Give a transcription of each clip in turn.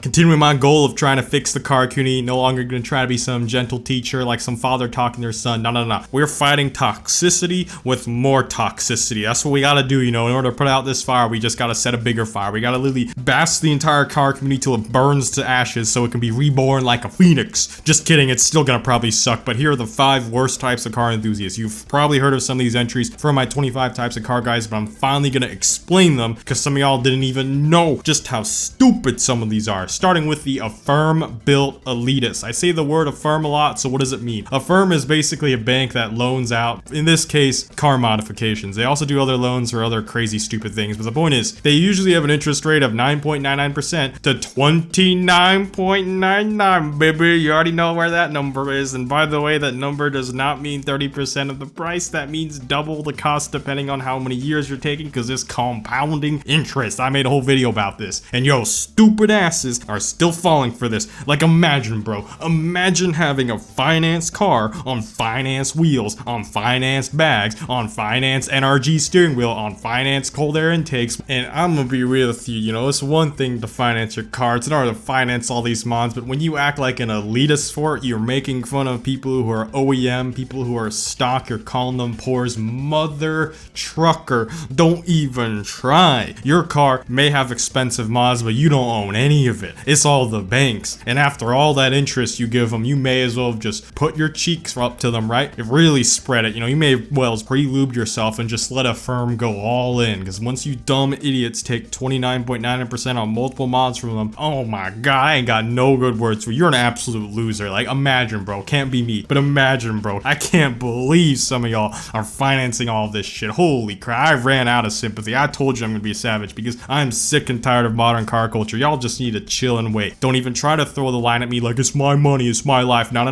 Continuing my goal of trying to fix the car community, no longer gonna try to be some gentle teacher like some father talking to their son. No. We're fighting toxicity with more toxicity. That's what we gotta do, in order to put out this fire, we just gotta set a bigger fire. We gotta literally bash the entire car community till it burns to ashes so it can be reborn like a phoenix. Just kidding, it's still gonna probably suck, but here are the 5 worst types of car enthusiasts. You've probably heard of some of these entries from my 25 types of car guys, but I'm finally gonna explain them because some of y'all didn't even know just how stupid some of these are. Starting with the Affirm built elitists. I say the word Affirm a lot, so what does it mean? Affirm is basically a bank that loans out, in this case, car modifications. They also do other loans for other crazy stupid things, but the point is, they usually have an interest rate of 9.99% to 29.99, baby. You already know where that number is, and by the way, that number does not mean 30% of the price. That means double the cost depending on how many years you're taking, because it's compounding interest. I made a whole video about this, and yo, stupid asses are still falling for this. Like, imagine, bro, imagine having a finance car on finance wheels, on finance bags, on finance NRG steering wheel, on finance cold air intakes. And I'm gonna be real with you, it's one thing to finance your car, it's another to finance all these mods, but when you act like an elitist for it, you're making fun of people who are OEM, people who are stock, you're calling them poor's mother trucker. Don't even try. Your car may have expensive mods, but you don't own any of it. It's all the banks, and after all that interest you give them, you may as well just put your cheeks up to them, right? Really spread it. You may well pre-lube yourself and just let Affirm go all in, because once you dumb idiots take 29.99% on multiple mods from them, oh my god, I ain't got no good words for you. You're an absolute loser. Like, imagine, bro, can't be me, but imagine, bro, I can't believe some of y'all are financing all this shit. Holy crap, I ran out of sympathy. I told you I'm gonna be a savage because I'm sick and tired of modern car culture. Y'all just need to chill and wait. Don't even try to throw the line at me like it's my money, it's my life. No.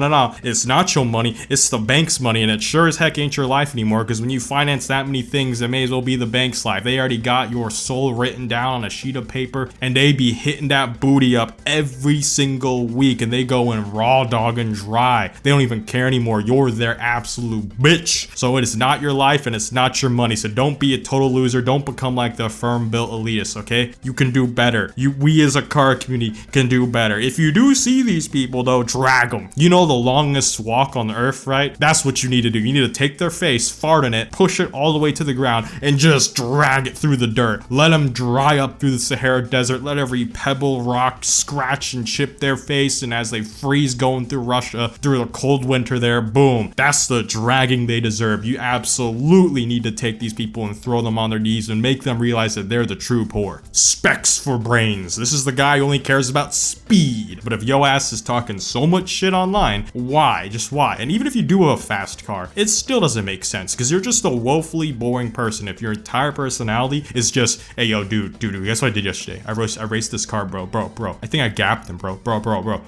It's not your money, it's the bank's money, and it sure as heck ain't your life anymore, because when you finance that many things, it may as well be the bank's life. They already got your soul written down on a sheet of paper, and they be hitting that booty up every single week, and they go in raw dog and dry. They don't even care anymore. You're their absolute bitch. So it is not your life, and it's not your money. So don't be a total loser. Don't become like the Affirm built elitists, okay? You can do better. We as a car community can do better. If you do see these people though, drag them. You know the longest walk on earth, right? That's what you need to do. You need to take their face, fart in it, push it all the way to the ground, and just drag it through the dirt. Let them dry up through the Sahara Desert. Let every pebble, rock, scratch and chip their face, and as they freeze going through Russia, through the cold winter there, boom. That's the dragging they deserve. You absolutely need to take these people and throw them on their knees and make them realize that they're the true poor. Specs for brains. This is the guy who only cares about speed. But if yo ass is talking so much shit online, why? Just why? And even if you do have a fast car, it still doesn't make sense, because you're just a woefully boring person if your entire personality is just, hey yo, dude, guess what I did yesterday? I raced this car, bro. I think I gapped him, bro.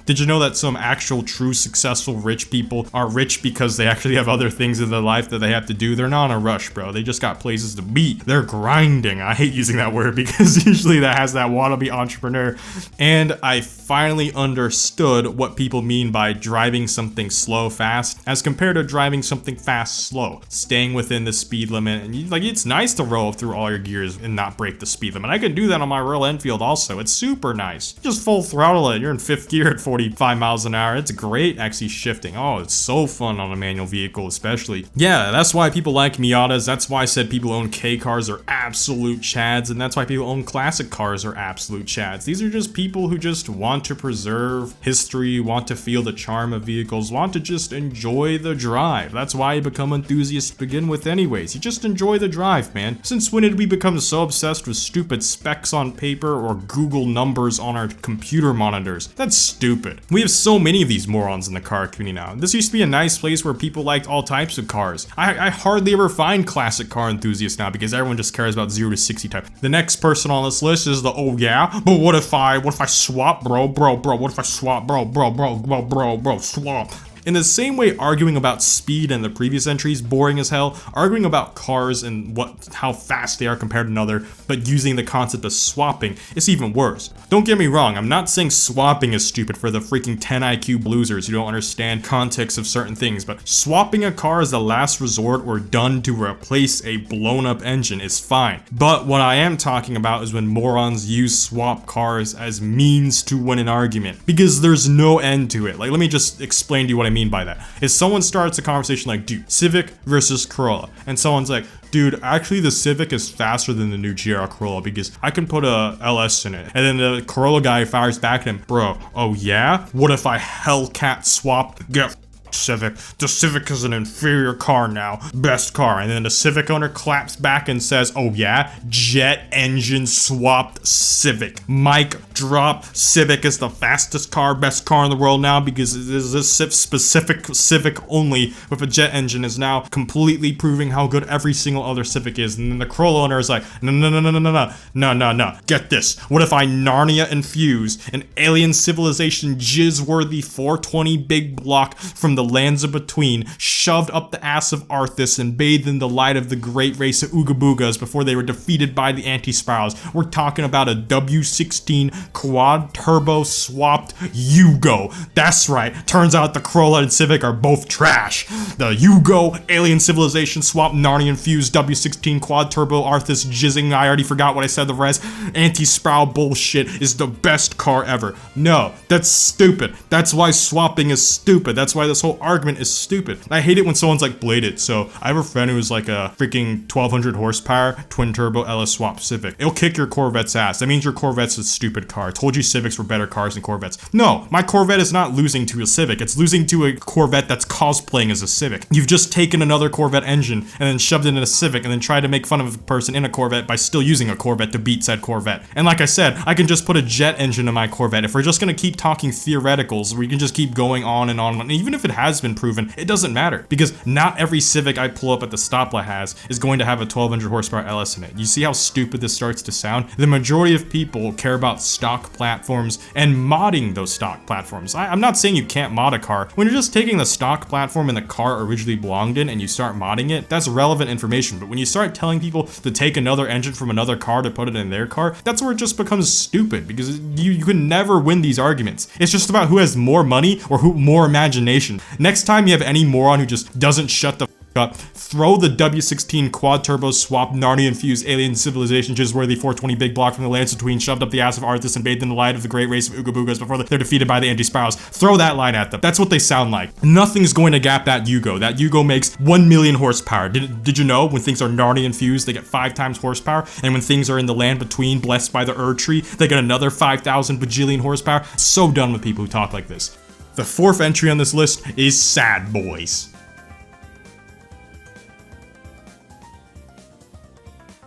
Did you know that some actual true successful rich people are rich because they actually have other things in their life that they have to do? They're not in a rush, bro. They just got places to be. They're grinding. I hate using that word because usually that has that wannabe entrepreneur. And I finally understood what people mean by driving something slow fast as compared to driving something fast slow. Staying within the speed limit, and it's nice to roll through all your gears and not break the speed limit. I can do that on my Royal Enfield also. It's super nice. Just full throttle it. You're in 5th gear at 45 miles an hour. It's great actually shifting. Oh, it's so fun on a manual vehicle especially. Yeah, that's why people like Miatas. That's why I said people who own K cars are absolute chads, and that's why people who own classic cars are absolute chads. These are just people who just want to preserve history, want to feel the charm of vehicles, want to just enjoy the drive. That's why you become enthusiasts to begin with anyways. You just enjoy the drive, man. Since when did we become so obsessed with stupid specs on paper or Google numbers on our computer monitors? That's stupid. We have so many of these morons in the car community now. This used to be a nice place where people liked all types of cars. I hardly ever find classic car enthusiasts now because everyone just cares about 0 to 60 type. The next person on this list is the, oh yeah, but what if I swap, bro, what if I swap, bro, swap. In the same way arguing about speed in the previous entries, boring as hell, arguing about cars and how fast they are compared to another, but using the concept of swapping is even worse. Don't get me wrong, I'm not saying swapping is stupid for the freaking 10 IQ losers who don't understand context of certain things, but swapping a car as a last resort or done to replace a blown up engine is fine. But what I am talking about is when morons use swap cars as means to win an argument, because there's no end to it. Like, let me just explain to you what I mean by that. If someone starts a conversation like, dude, Civic versus Corolla, and someone's like, dude, actually the Civic is faster than the new GR Corolla because I can put a LS in it. And then the Corolla guy fires back at him, bro, oh yeah? What if I Hellcat swapped? Get Civic. The Civic is an inferior car now. Best car. And then the Civic owner claps back and says, oh yeah? Jet engine swapped Civic. Mic drop. Civic is the fastest car, best car in the world now because this specific Civic only with a jet engine is now completely proving how good every single other Civic is. And then the Corolla owner is like, no. Get this. What if I Narnia infuse an alien civilization jizz-worthy 420 big block from the lands of between, shoved up the ass of Arthas and bathed in the light of the great race of Ooga Boogas before they were defeated by the anti-spirals? We're talking about a W16 quad turbo swapped Yugo. That's right. Turns out the Corolla and Civic are both trash. The Yugo alien civilization swap Narnia infused W16 quad turbo Arthas jizzing, I already forgot what I said the rest, anti-spiral bullshit is the best car ever. No, that's stupid. That's why swapping is stupid. That's why this whole argument is stupid. I hate it when someone's like, bladed. So I have a friend who's like a freaking 1200 horsepower twin turbo LS swap Civic. It'll kick your Corvette's ass. That means your Corvette's a stupid car. I told you Civics were better cars than Corvettes. No, my Corvette is not losing to a Civic. It's losing to a Corvette that's cosplaying as a Civic. You've just taken another Corvette engine and then shoved it in a Civic and then tried to make fun of a person in a Corvette by still using a Corvette to beat said Corvette. And like I said, I can just put a jet engine in my Corvette. If we're just gonna keep talking theoreticals, we can just keep going on and on. And even if it has been proven, it doesn't matter because not every Civic I pull up at the stoplight is going to have a 1200 horsepower LS in it. You see how stupid this starts to sound? The majority of people care about stock platforms and modding those stock platforms. I'm not saying you can't mod a car. When you're just taking the stock platform and the car originally belonged in and you start modding it, that's relevant information. But when you start telling people to take another engine from another car to put it in their car, that's where it just becomes stupid because you can never win these arguments. It's just about who has more money or who more imagination. Next time you have any moron who just doesn't shut the up, throw the W16 quad turbo swap Narnia infused alien civilization jizz-worthy 420 big block from the lands between, shoved up the ass of Arthas and bathed in the light of the great race of Ooga Boogas before they're defeated by the anti-spirals. Throw that line at them. That's what they sound like. Nothing's going to gap that Yugo. That Yugo makes 1 million horsepower. Did you know when things are Narnia infused, they get 5 times horsepower? And when things are in the land between, blessed by the tree, they get another 5,000 bajillion horsepower? So done with people who talk like this. The fourth entry on this list is sad boys.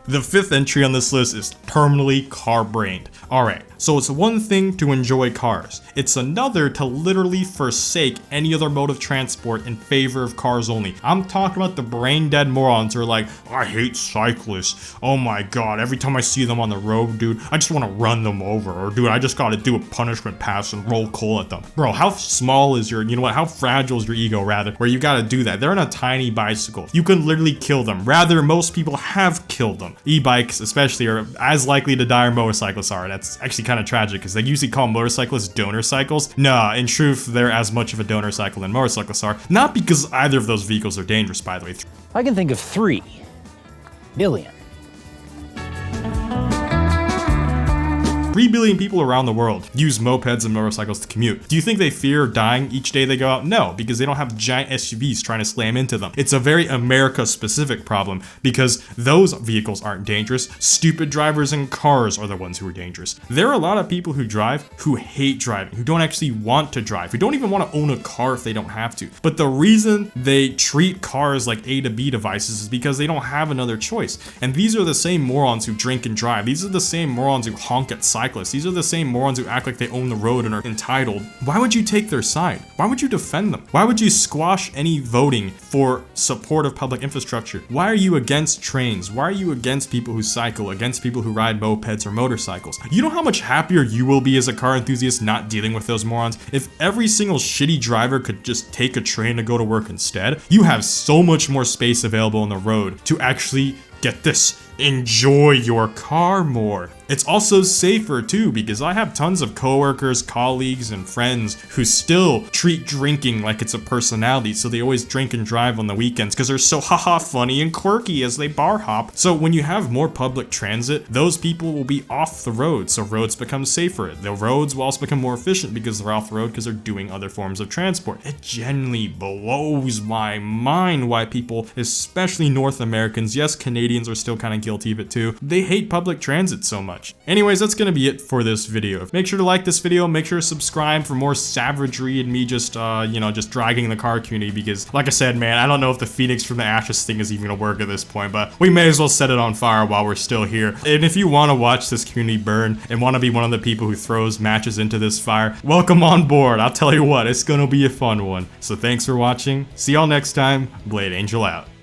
The fifth entry on this list is terminally car-brained. Alright, so it's one thing to enjoy cars. It's another to literally forsake any other mode of transport in favor of cars only. I'm talking about the brain-dead morons who are like, I hate cyclists. Oh my god, every time I see them on the road, dude, I just want to run them over. Or dude, I just gotta do a punishment pass and roll coal at them. Bro, how small is how fragile is your ego, rather, where you gotta do that? They're on a tiny bicycle. You can literally kill them. Rather, most people have killed them. E-bikes, especially, are as likely to die as motorcyclists are. That's actually kind of tragic because they usually call motorcyclists donor cycles. Nah, in truth, they're as much of a donor cycle than motorcyclists are. Not because either of those vehicles are dangerous, by the way. I can think of 3 billion. 3 billion people around the world use mopeds and motorcycles to commute. Do you think they fear dying each day they go out? No, because they don't have giant SUVs trying to slam into them. It's a very America-specific problem because those vehicles aren't dangerous. Stupid drivers in cars are the ones who are dangerous. There are a lot of people who drive who hate driving, who don't actually want to drive, who don't even want to own a car if they don't have to. But the reason they treat cars like A to B devices is because they don't have another choice. And these are the same morons who drink and drive. These are the same morons who honk at cyclists cyclists. These are the same morons who act like they own the road and are entitled. Why would you take their side? Why would you defend them? Why would you squash any voting for support of public infrastructure? Why are you against trains? Why are you against people who cycle, against people who ride mopeds or motorcycles? You know how much happier you will be as a car enthusiast not dealing with those morons? If every single shitty driver could just take a train to go to work instead, you have so much more space available on the road to actually, get this, enjoy your car more. It's also safer too, because I have tons of coworkers, colleagues, and friends who still treat drinking like it's a personality, so they always drink and drive on the weekends because they're so haha funny and quirky as they bar hop. So when you have more public transit, those people will be off the road, so roads become safer. The roads will also become more efficient because they're off the road because they're doing other forms of transport. It genuinely blows my mind why people, especially North Americans, yes, Canadians are still kind of guilty of it too, they hate public transit so much. Anyways, that's gonna be it for this video. Make sure to like this video, make sure to subscribe for more savagery and me just, just dragging the car community, because like I said, man, I don't know if the Phoenix from the Ashes thing is even gonna work at this point, but we may as well set it on fire while we're still here. And if you wanna watch this community burn and wanna be one of the people who throws matches into this fire, welcome on board. I'll tell you what, it's gonna be a fun one. So thanks for watching. See y'all next time. Blade Angel out.